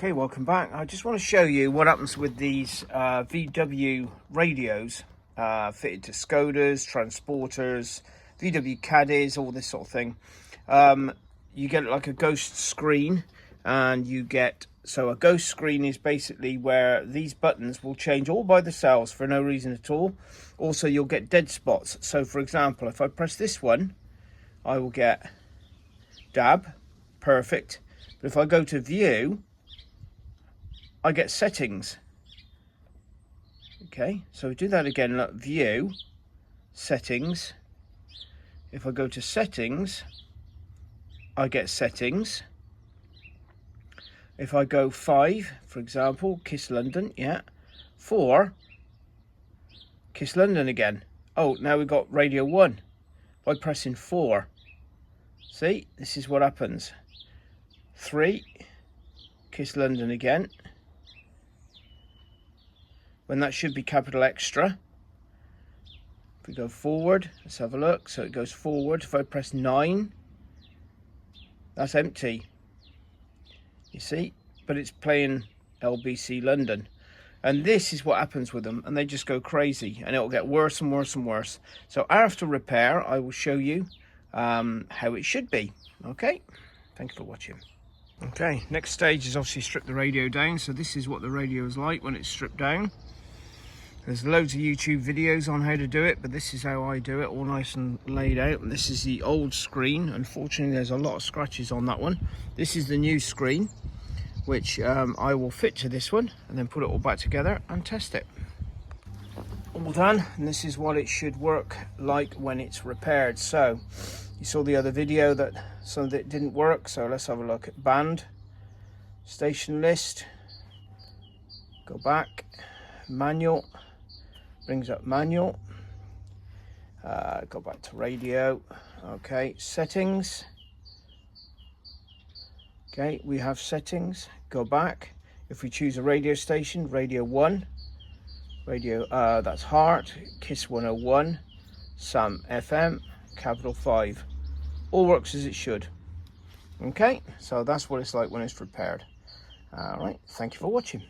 Okay, welcome back. I just want to show you what happens with these VW radios fitted to Skodas, Transporters, VW Caddies, all this sort of thing. You get like a ghost screen, and you get, so a ghost screen is basically where these buttons will change all by themselves for no reason at all. Also, you'll get dead spots. So for example, if I press this one, I will get DAB, perfect. But if I go to view, I get settings. Okay, so do that again. Look, view, settings. If I go to settings, I get settings. If I go 5, for example, Kiss London, yeah. 4, Kiss London again. Oh, now we've got Radio 1 by pressing 4. See, this is what happens. 3, Kiss London again. When that should be capital extra. If we go forward, let's have a look. So it goes forward. If I press 9, that's empty. You see, but it's playing LBC London. And this is what happens with them, and they just go crazy, and it'll get worse and worse and worse. So after repair, I will show you how it should be. Okay, thank you for watching. Okay, next stage is obviously strip the radio down. So this is what the radio is like when it's stripped down. There's loads of YouTube videos on how to do it, but this is how I do it, all nice and laid out. And this is the old screen. Unfortunately, there's a lot of scratches on that one. This is the new screen, which I will fit to this one and then put it all back together and test it. All done, and this is what it should work like when it's repaired. So you saw the other video that some of it didn't work, so let's have a look at band, station list, go back, manual, brings up manual, go back to radio. Okay, settings. Okay, we have settings, go back. If we choose a radio station, radio 1, radio, that's Heart, Kiss 101, Sam FM, capital 5. All works as it should. Okay, so that's what it's like when it's repaired. All right, thank you for watching.